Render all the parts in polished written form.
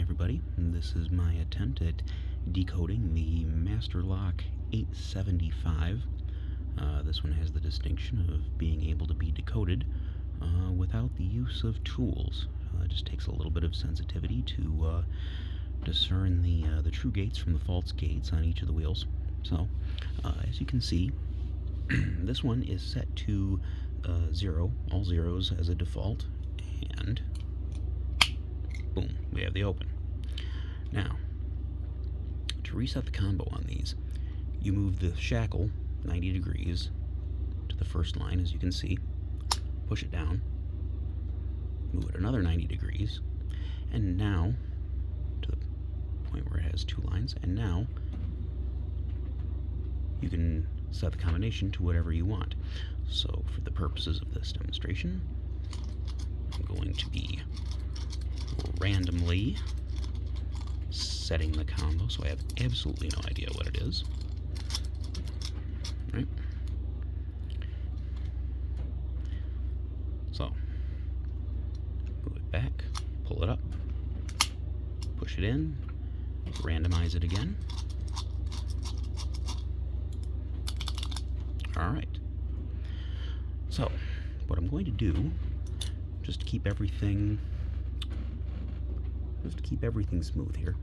everybody. This is my attempt at decoding the Master Lock 875. This one has the distinction of being able to be decoded without the use of tools. It just takes a little bit of sensitivity to discern the true gates from the false gates on each of the wheels. So, as you can see, this one is set to 0, all zeros as a default, and boom, we have the open. Now, to reset the combo on these, you move the shackle 90 degrees to the first line, as you can see, push it down, move it another 90 degrees, and now to the point where it has two lines, and now you can set the combination to whatever you want. So for the purposes of this demonstration, I'm going to be randomly setting the combo, so I have absolutely no idea what it is. Right? So, move it back, pull it up, push it in, randomize it again. Alright. So, what I'm going to do, just to keep everything smooth here,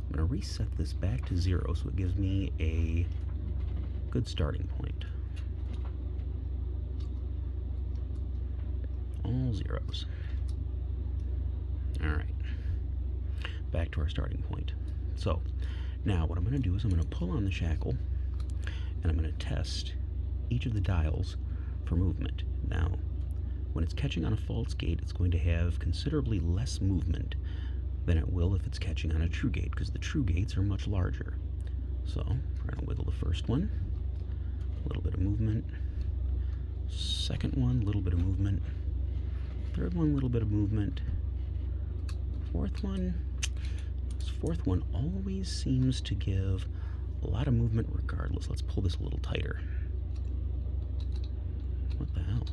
I'm going to reset this back to 0 so it gives me a good starting point. All zeros. Alright. Back to our starting point. So, now what I'm going to do is I'm going to pull on the shackle and I'm going to test each of the dials for movement. Now, when it's catching on a false gate, it's going to have considerably less movement than it will if it's catching on a true gate, because the true gates are much larger. So, we're going to wiggle the first one, a little bit of movement. Second one, a little bit of movement. Third one, a little bit of movement. Fourth one, this fourth one always seems to give a lot of movement regardless. Let's pull this a little tighter. What the hell?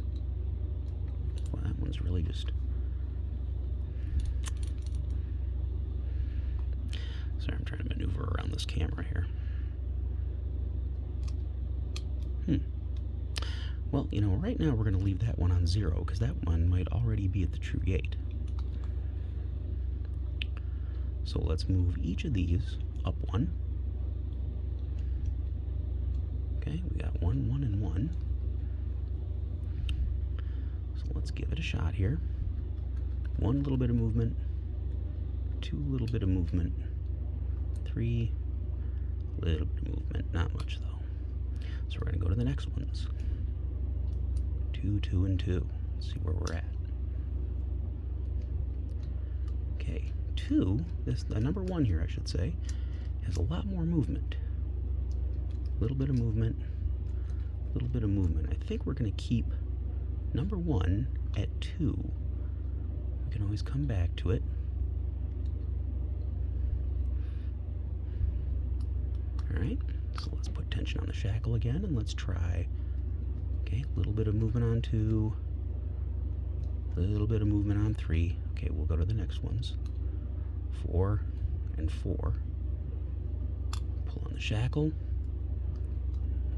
Well, that one's really just... Sorry, I'm trying to maneuver around this camera here. Well, you know, right now we're going to leave that one on 0, because that one might already be at the true gate. So let's move each of these up 1. Okay, we got 1, 1, and 1. So let's give it a shot here. 1 little bit of movement. 2 little bit of movement. 3 little bit of movement. Not much though. So we're going to go to the next ones. 2, 2, and 2. Let's see where we're at. Okay, 2, the number 1 here I should say, has a lot more movement. Little bit of movement, little bit of movement. I think we're going to keep number 1 at 2. We can always come back to it. Alright, so let's put tension on the shackle again, and let's try, okay, a little bit of movement on 2, a little bit of movement on 3. Okay, we'll go to the next ones. 4 and 4. Pull on the shackle.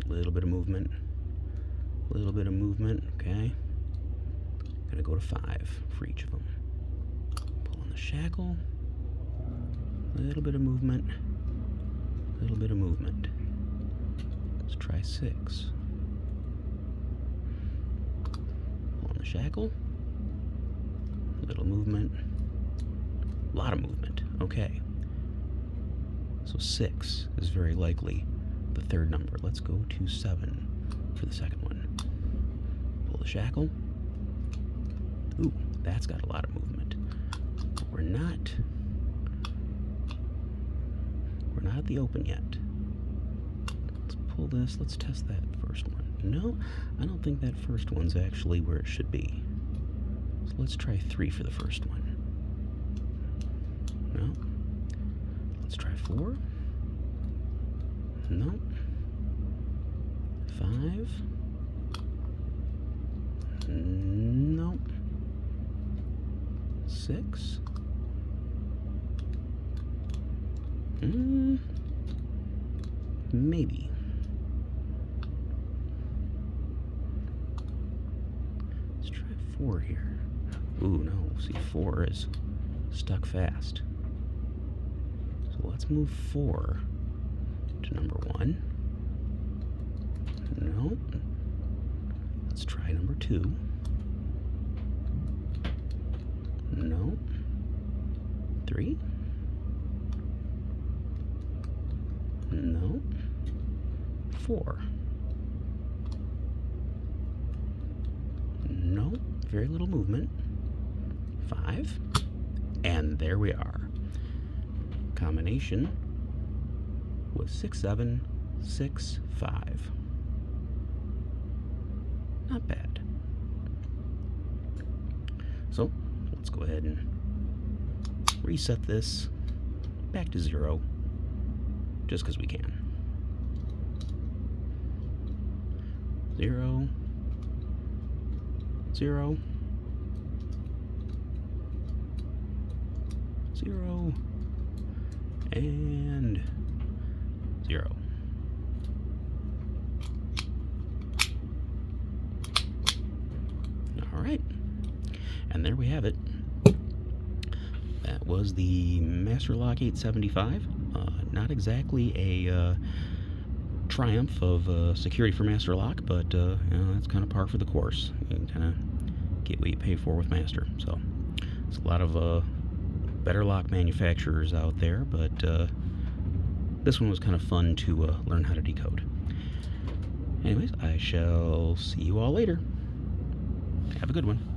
Little bit of movement, little bit of movement, okay. Gonna go to 5 for each of them. Pull on the shackle, little bit of movement, little bit of movement. Let's try 6. Pull on the shackle, little movement, a lot of movement, okay. So 6 is very likely the third number. Let's go to 7 for the second one. Pull the shackle. Ooh, that's got a lot of movement. But we're not at the open yet. Let's pull this. Let's test that first one. No, I don't think that first one's actually where it should be. So let's try 3 for the first one. No. Let's try 4. No. 5. Nope. 6. Maybe. Let's try 4 here. Ooh, no. See, 4 is stuck fast. So let's move 4 to number 1. No. Let's try number 2. No. 3. No. 4. No. Very little movement. 5. And there we are. Combination was 6, 7, 6, 5. Not bad. So let's go ahead and reset this back to 0, just because we can. 0, 0, 0, and 0. All right, and there we have it. That was the Master Lock 875. Not exactly a triumph of security for Master Lock, but you know, that's kind of par for the course. You can kind of get what you pay for with Master. So there's a lot of better lock manufacturers out there, but this one was kind of fun to learn how to decode. Anyways, I shall see you all later. Have a good one.